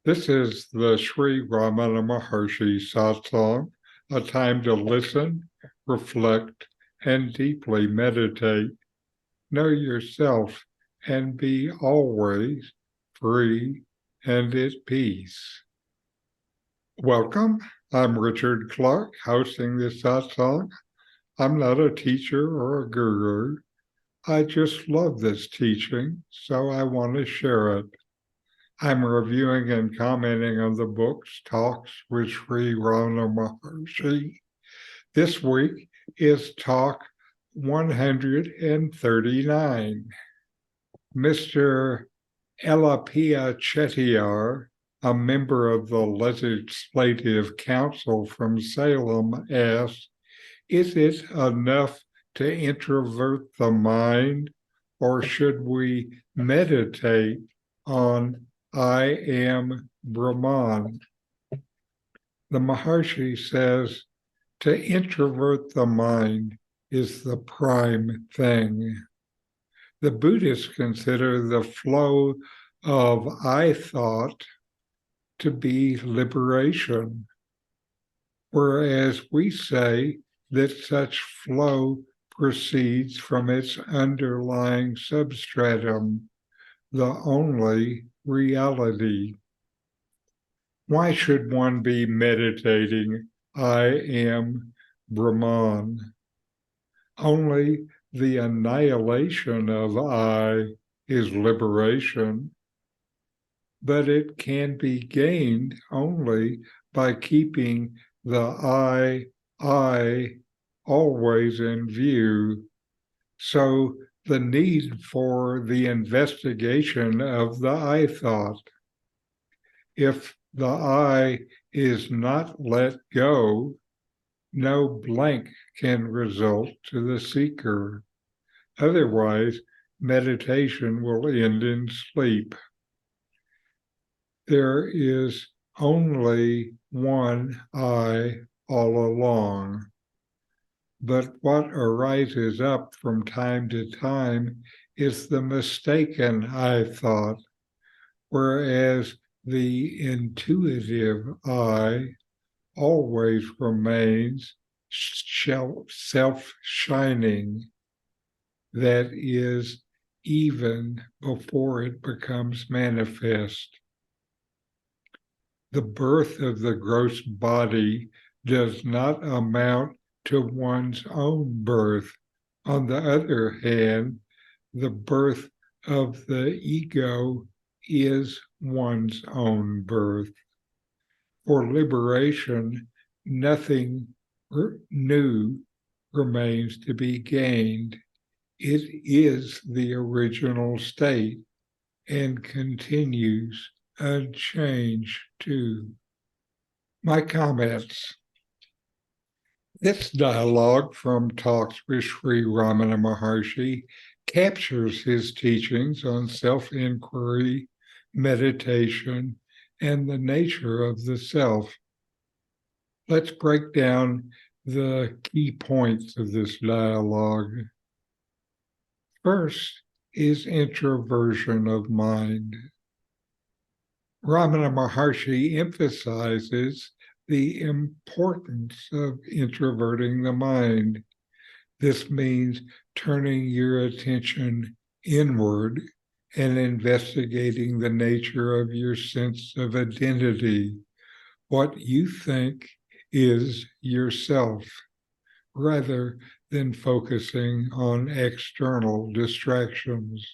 This is the Sri Ramana Maharshi satsang, a time to listen, reflect, and deeply meditate. Know yourself and be always free and at peace. Welcome. I'm Richard Clarke, hosting this satsang. I'm not a teacher or a guru. I just love this teaching, so I want to share it. I'm reviewing and commenting on the books Talks with Sri Ramana Maharshi. This week is Talk 139. Mr. Elapia Chettiar, a member of the Legislative Council from Salem, asked, "Is it enough to introvert the mind, or should we meditate on I am Brahman?" The Maharshi says to introvert the mind is the prime thing. The Buddhists consider the flow of I thought to be liberation, whereas we say that such flow proceeds from its underlying substratum, the only reality. Why should one be meditating I am Brahman? Only the annihilation of I is liberation, but it can be gained only by keeping the I always in view. So the need for the investigation of the I thought. If the I is not let go, no blank can result to the seeker. Otherwise, meditation will end in sleep. There is only one I all along. But what arises up from time to time is the mistaken I thought, whereas the intuitive I always remains self-shining, that is, even before it becomes manifest. The birth of the gross body does not amount to one's own birth. On the other hand, the birth of the ego is one's own birth. For liberation, nothing new remains to be gained. It is the original state and continues unchanged too. My comments. This dialogue from Talks with Sri Ramana Maharshi captures his teachings on self-inquiry, meditation, and the nature of the self. Let's break down the key points of this dialogue. First is introversion of mind. Ramana Maharshi emphasizes the importance of introverting the mind. This means turning your attention inward and investigating the nature of your sense of identity, what you think is yourself, rather than focusing on external distractions.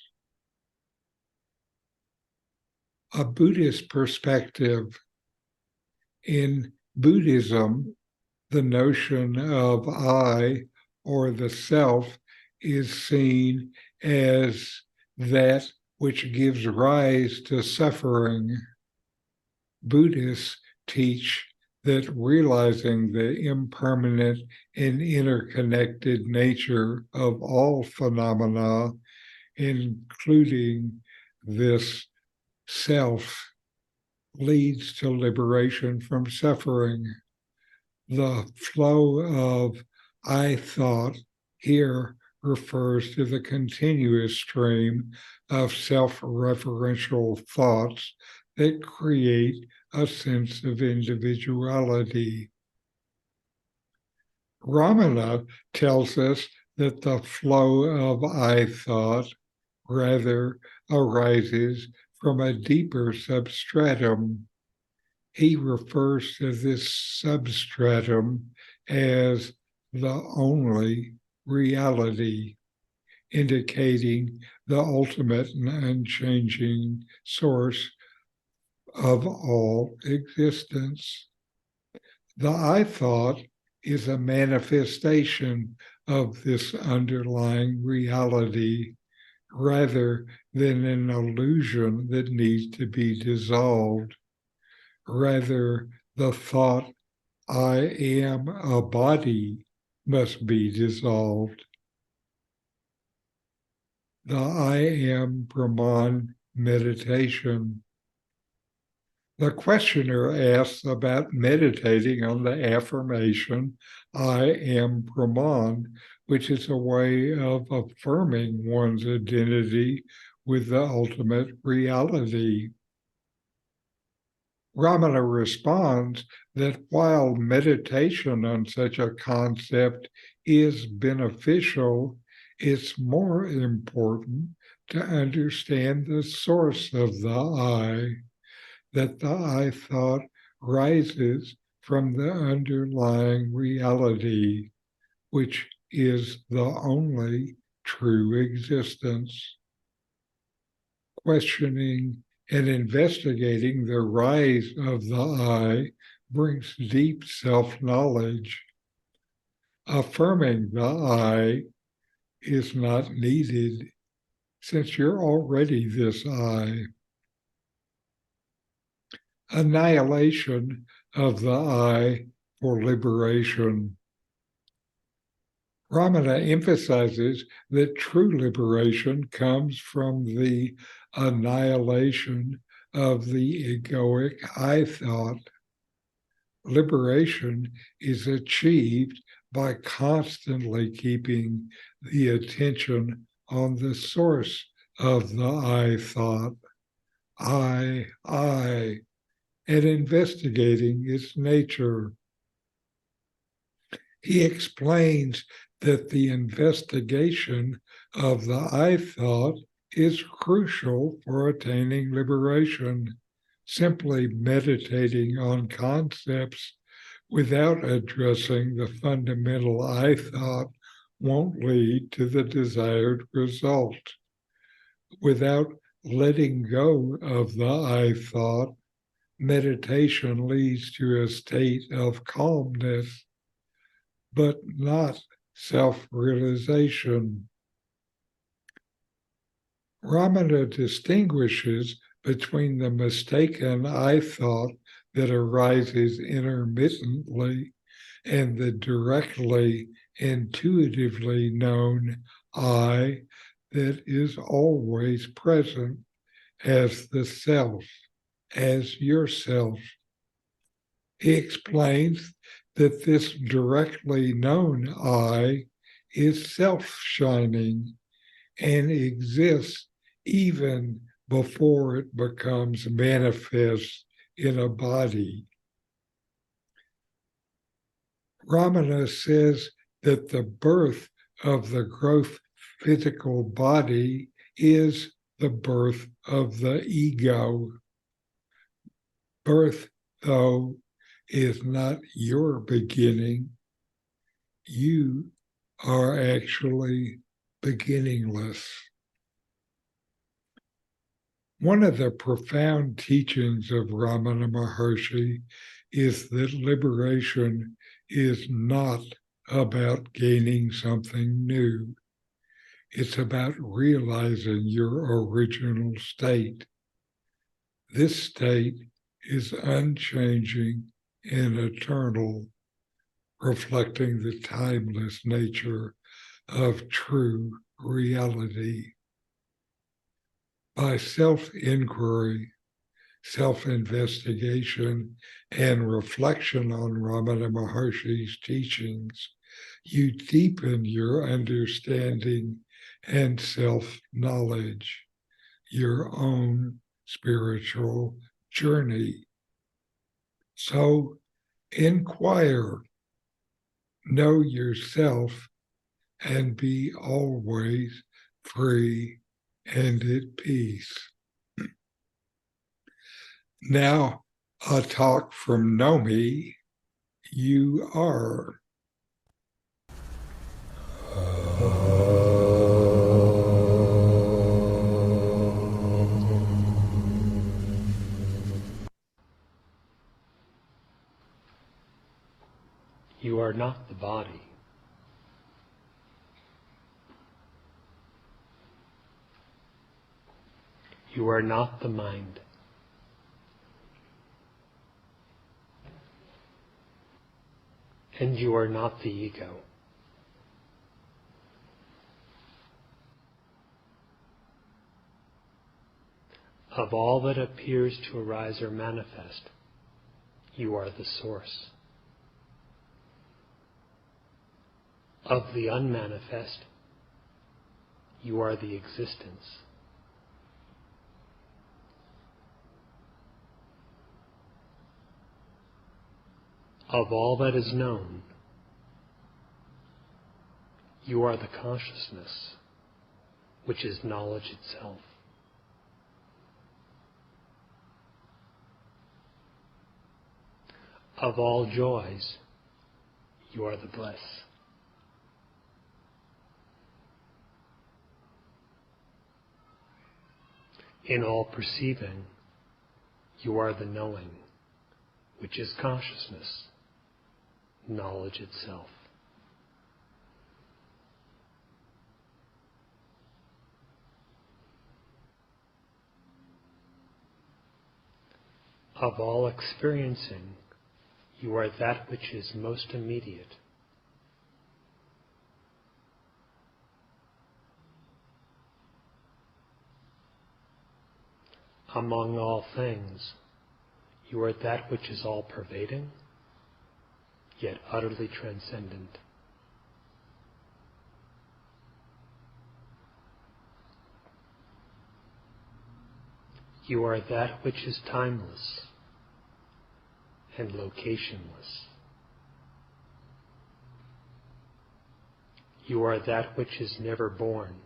A Buddhist perspective. In Buddhism, the notion of I or the self is seen as that which gives rise to suffering. Buddhists teach that realizing the impermanent and interconnected nature of all phenomena, including this self, leads to liberation from suffering. The flow of I thought here refers to the continuous stream of self-referential thoughts that create a sense of individuality. Ramana tells us that the flow of I thought rather arises from a deeper substratum. He refers to this substratum as the only reality, indicating the ultimate and unchanging source of all existence. The I thought is a manifestation of this underlying reality rather than an illusion that needs to be dissolved. Rather, the thought, I am a body, must be dissolved. The I am Brahman meditation. The questioner asks about meditating on the affirmation, I am Brahman, which is a way of affirming one's identity with the ultimate reality. Ramana responds that while meditation on such a concept is beneficial, it's more important to understand the source of the I, that the I thought rises from the underlying reality, which is the only true existence. Questioning and investigating the rise of the I brings deep self-knowledge. Affirming the I is not needed since you're already this I. Annihilation of the I for liberation. Ramana emphasizes that true liberation comes from the annihilation of the egoic I thought. Liberation is achieved by constantly keeping the attention on the source of the I thought, I, and investigating its nature. He explains that the investigation of the I thought is crucial for attaining liberation. Simply meditating on concepts without addressing the fundamental I thought won't lead to the desired result. Without letting go of the I thought, meditation leads to a state of calmness, but not self-realization. Ramana distinguishes between the mistaken I thought that arises intermittently and the directly, intuitively known I that is always present as the self, as yourself. He explains that this directly known I is self-shining and exists even before it becomes manifest in a body. Ramana says that the birth of the growth physical body is the birth of the ego. Birth, though, is not your beginning. You are actually beginningless. One of the profound teachings of Ramana Maharshi is that liberation is not about gaining something new. It's about realizing your original state. This state is unchanging and eternal, reflecting the timeless nature of true reality. By self-inquiry, self-investigation, and reflection on Ramana Maharshi's teachings, you deepen your understanding and self-knowledge, your own spiritual journey. So inquire, know yourself, and be always free and at peace. Now, a talk from Nome, you are. You are not the body. You are not the mind. And you are not the ego. Of all that appears to arise or manifest, you are the source. Of the unmanifest, you are the existence. Of all that is known, you are the consciousness, which is knowledge itself. Of all joys, you are the bliss. In all perceiving, you are the knowing, which is consciousness, knowledge itself. Of all experiencing, you are that which is most immediate. Among all things, you are that which is all-pervading, yet utterly transcendent. You are that which is timeless and locationless. You are that which is never born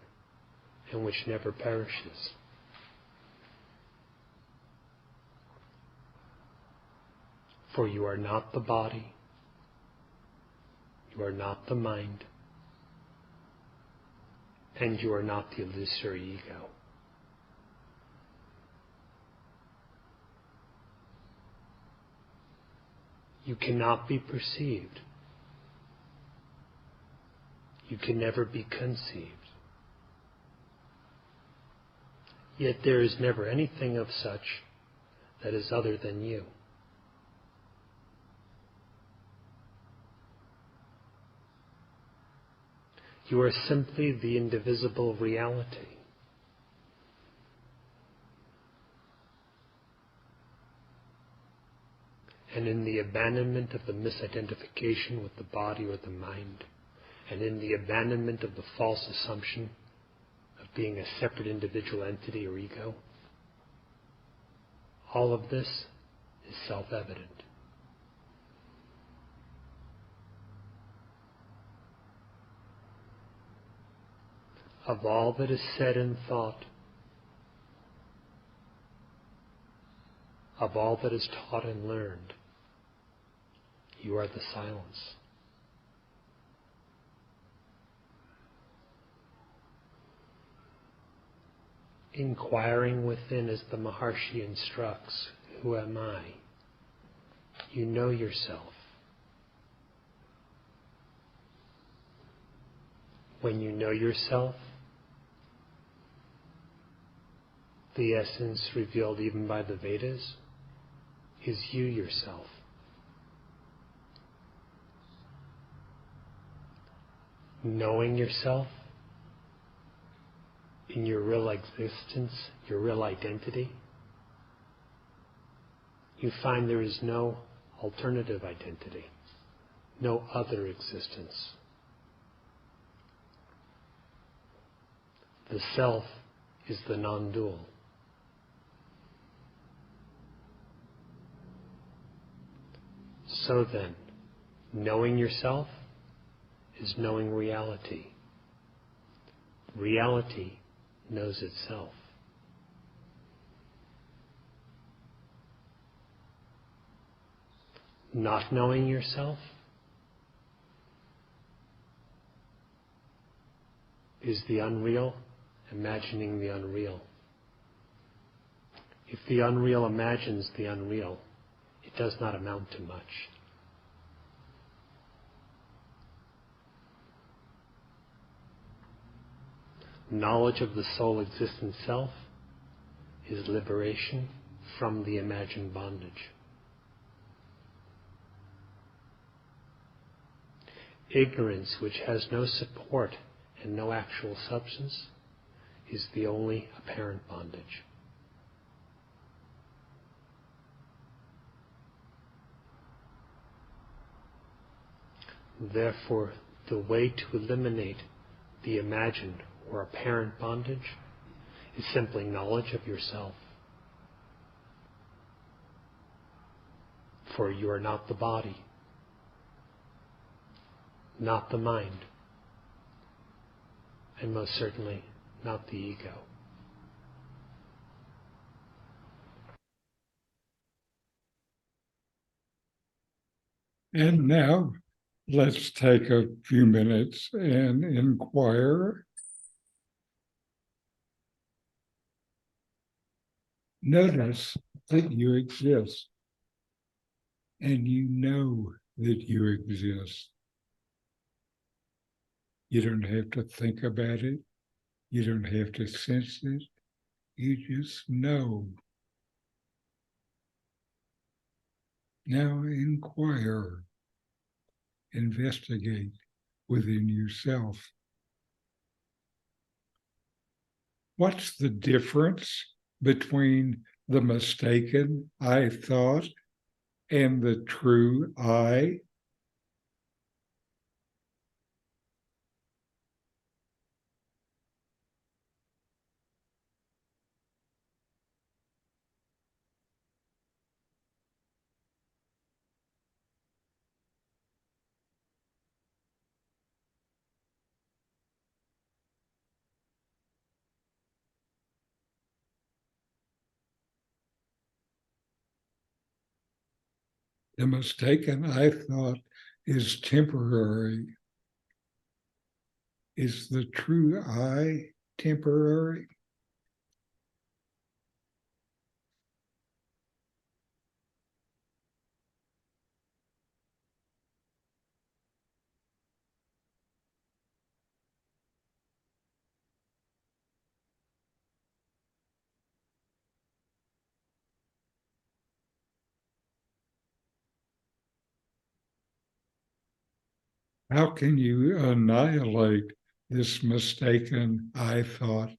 and which never perishes. For you are not the body, you are not the mind, and you are not the illusory ego. You cannot be perceived. You can never be conceived. Yet there is never anything of such that is other than you. You are simply the indivisible reality. And in the abandonment of the misidentification with the body or the mind, and in the abandonment of the false assumption of being a separate individual entity or ego, all of this is self-evident. Of all that is said and thought, of all that is taught and learned, you are the silence. Inquiring within as the Maharshi instructs, who am I? You know yourself. When you know yourself, the essence revealed even by the Vedas is you yourself. Knowing yourself in your real existence, your real identity, you find there is no alternative identity, no other existence. The self is the non-dual. So then, knowing yourself is knowing reality. Reality knows itself. Not knowing yourself is the unreal imagining the unreal. If the unreal imagines the unreal, it does not amount to much. Knowledge of the soul existent self is liberation from the imagined bondage. Ignorance, which has no support and no actual substance, is the only apparent bondage. Therefore, the way to eliminate the imagined or apparent bondage is simply knowledge of yourself. For you are not the body, not the mind, and most certainly not the ego. And now let's take a few minutes and inquire. Notice that you exist, and you know that you exist. You don't have to think about it. You don't have to sense it. You just know. Now inquire, investigate within yourself. What's the difference between the mistaken I thought and the true I? The mistaken I thought is temporary. Is the true I temporary? How can you annihilate this mistaken I thought?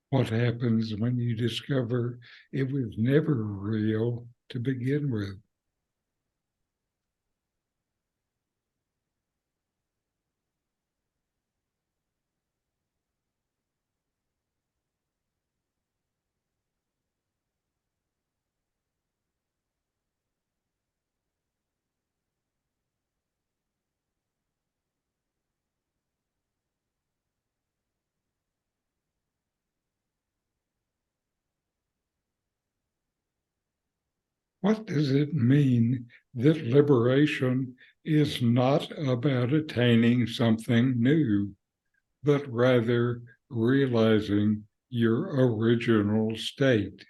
What happens when you discover it was never real to begin with? What does it mean that liberation is not about attaining something new, but rather realizing your original state?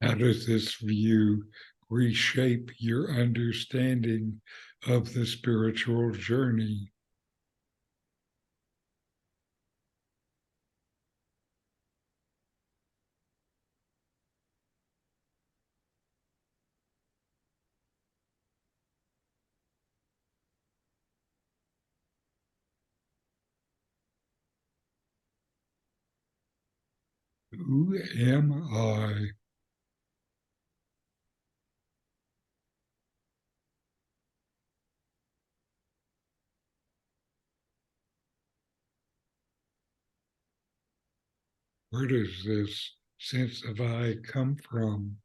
How does this view reshape your understanding of the spiritual journey. Who am I? Where does this sense of I come from?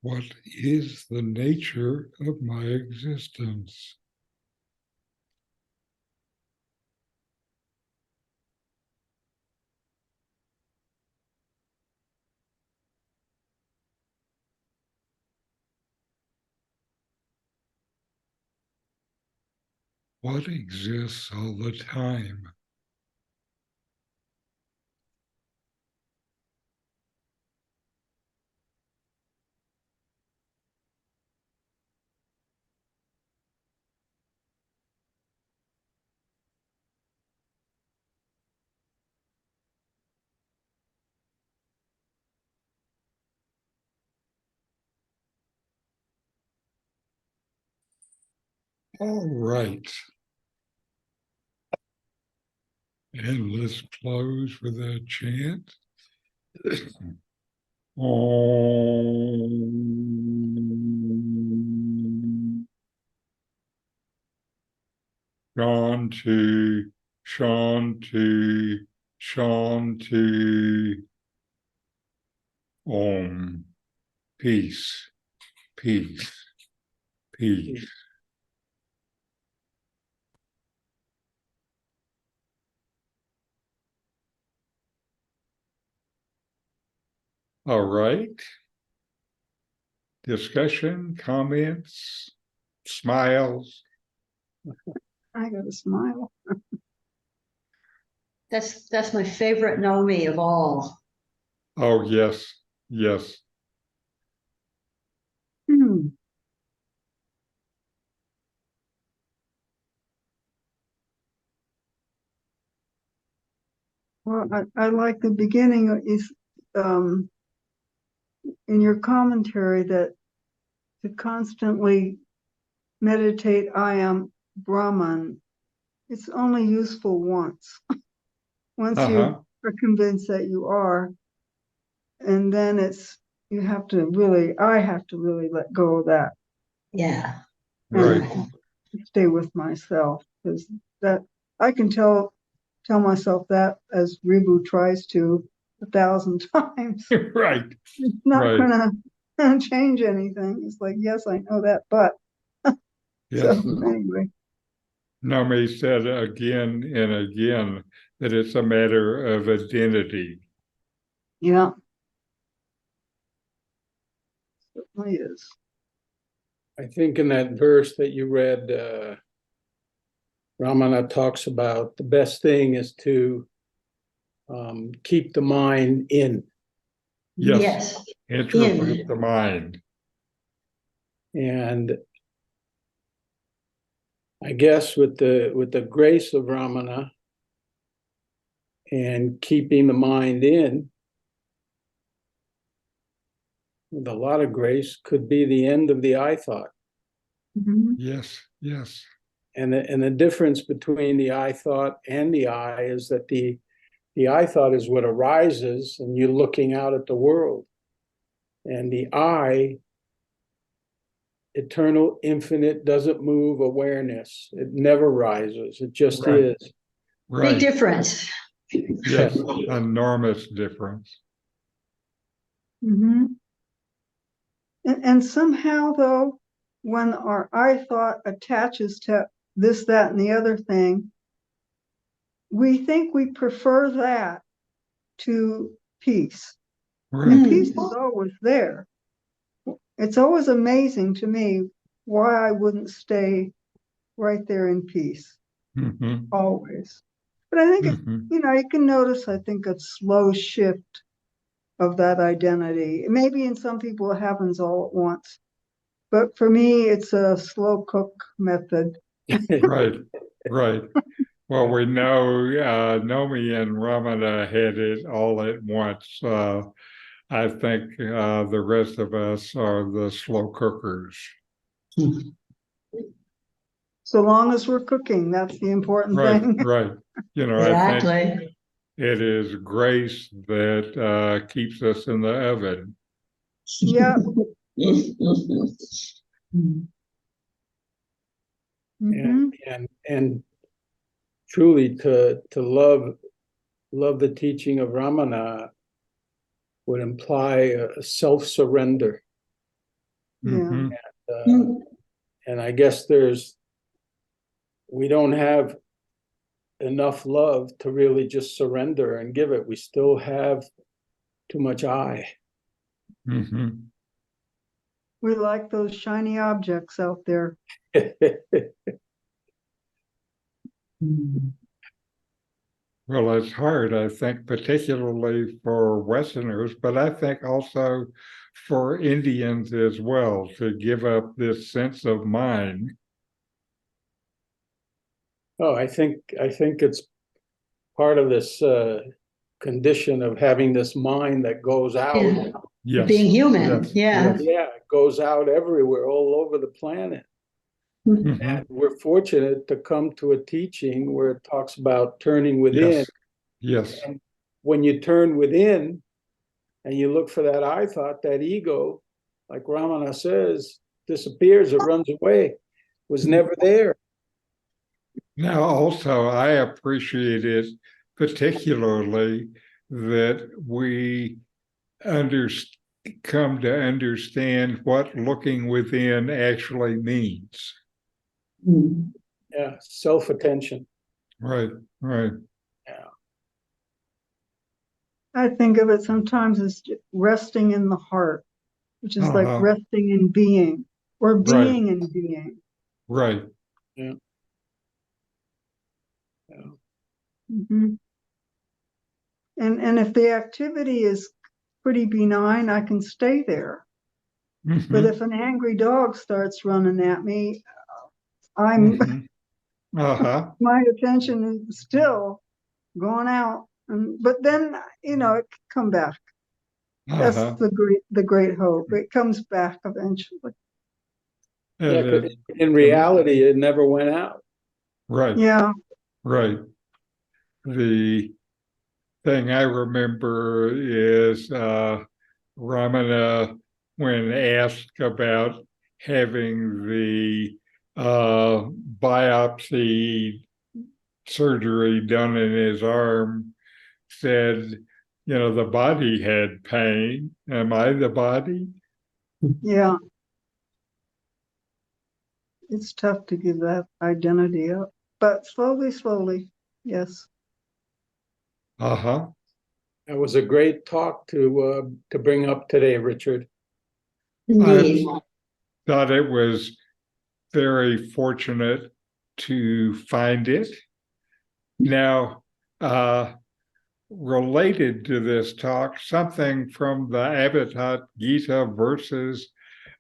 What is the nature of my existence? What exists all the time? All right. And let's close with a chant. Om Shanti, Shanti, Shanti. Om. Peace, peace, peace. All right. Discussion, comments, smiles. I got a smile. That's my favorite Nome of all. Oh, yes, yes. Well, I like the beginning is in your commentary that to constantly meditate, I am Brahman. It's only useful once. Once you are convinced that you are, and then I have to really let go of that. Yeah. Right. Stay with myself, because that I can tell myself that as Ribu tries to 1,000 times. Right. It's not Right. gonna change anything. It's like, yes, I know that, but Yes. so anyway. Nome said again and again that it's a matter of identity. Yeah. Certainly is. I think in that verse that you read, Ramana talks about the best thing is to keep the mind in. Yes. Enter with In. the mind. And I guess with the grace of Ramana and keeping the mind in, with a lot of grace, could be the end of the I thought. Mm-hmm. Yes, yes. And the difference between the I thought and the I is that the I thought is what arises and you're looking out at the world. And the I, eternal, infinite, doesn't move awareness. It never rises. It just Right. is. Right. Big difference. Yes, enormous difference. Mm-hmm. And somehow, though, when our I thought attaches to this, that, and the other thing, we think we prefer that to peace. Right. And peace is always there. It's always amazing to me why I wouldn't stay right there in peace, Mm-hmm. always. But I think, Mm-hmm. you can notice, I think, a slow shift of that identity. Maybe in some people it happens all at once. But for me, it's a slow cook method. Right. Right. Well, we know Nome and Ramana had it all at once. I think the rest of us are the slow cookers. So long as we're cooking, that's the important Right, thing. right. I think Exactly. it is grace that keeps us in the oven. Yeah. Mhm. And truly to love the teaching of Ramana would imply a self-surrender. Yeah. Mm-hmm. And I guess we don't have enough love to really just surrender and give it. We still have too much I. Mm-hmm. We like those shiny objects out there. Well, it's hard, I think, particularly for Westerners, but I think also for Indians as well, to give up this sense of mine. Oh, I think it's part of this condition of having this mind that goes out. Yeah. Yes. Being human. Yes. Yeah. Yeah, it goes out everywhere, all over the planet. Mm-hmm. And we're fortunate to come to a teaching where it talks about turning within. Yes. And when you turn within and you look for that I thought, that ego, like Ramana says, disappears, it runs away, was never there. Now, also, I appreciate it particularly that we come to understand what looking within actually means. Yeah, self-attention. Right, right. Yeah. I think of it sometimes as resting in the heart, which is like resting in being, or being in being. Right. Yeah. Yeah. Mm-hmm. And if the activity is pretty benign, I can stay there. Mm-hmm. But if an angry dog starts running at me, I'm my attention is still going out. But then it can come back. That's the great hope. It comes back eventually. Yeah, in reality, it never went out. Right. Yeah. Right. The thing I remember is Ramana, when asked about having the biopsy surgery done in his arm, said, the body had pain. Am I the body? Yeah. It's tough to give that identity up, but slowly, yes. Uh-huh. That was a great talk to bring up today, Richard. Indeed. I thought it was very fortunate to find it. Now, related to this talk, something from the Advaita Gita verses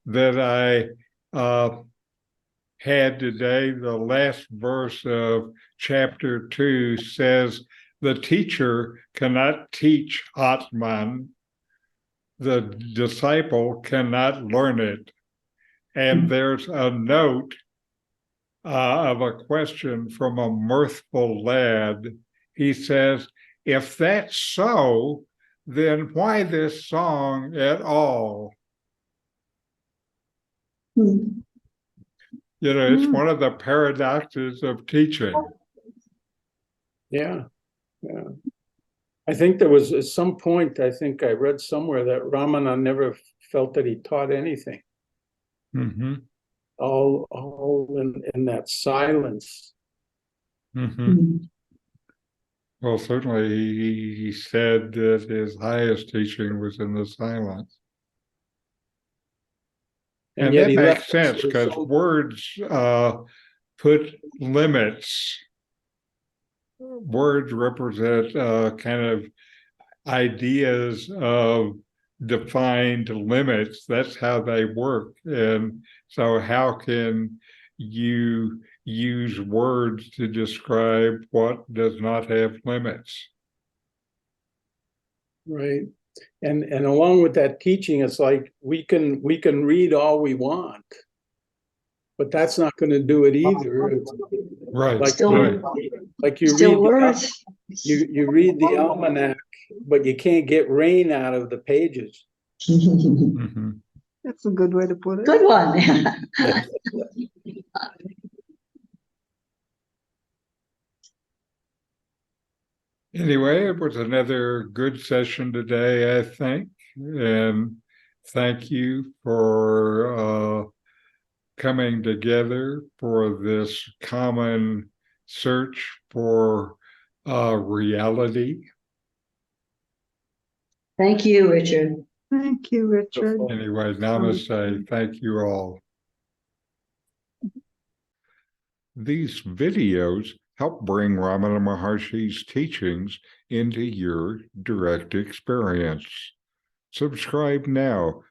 that I had today. The last verse of chapter 2 says, the teacher cannot teach Atman, the disciple cannot learn it. And there's a note of a question from a mirthful lad. He says, if that's so, then why this song at all? It's one of the paradoxes of teaching. Yeah. I think there was at some point, I think I read somewhere that Ramana never felt that he taught anything. Mm-hmm. All in that silence. Mm-hmm. Well, certainly he said that his highest teaching was in the silence. And yet that he makes left us sense with because so- words put limits. Words represent kind of ideas of defined limits. That's how they work. And so, how can you use words to describe what does not have limits? Right. And along with that teaching, it's like we can read all we want, but that's not going to do it either. It's Right. like Still- right. like you Still read words. you read the almanac, but you can't get rain out of the pages. Mhm. That's a good way to put it. Good one. Anyway, it was another good session today, I think. And thank you for coming together for this common search for reality. Thank you, Richard. Thank you, Richard. Anyway, namaste. Thank you all. These videos help bring Ramana Maharshi's teachings into your direct experience. Subscribe now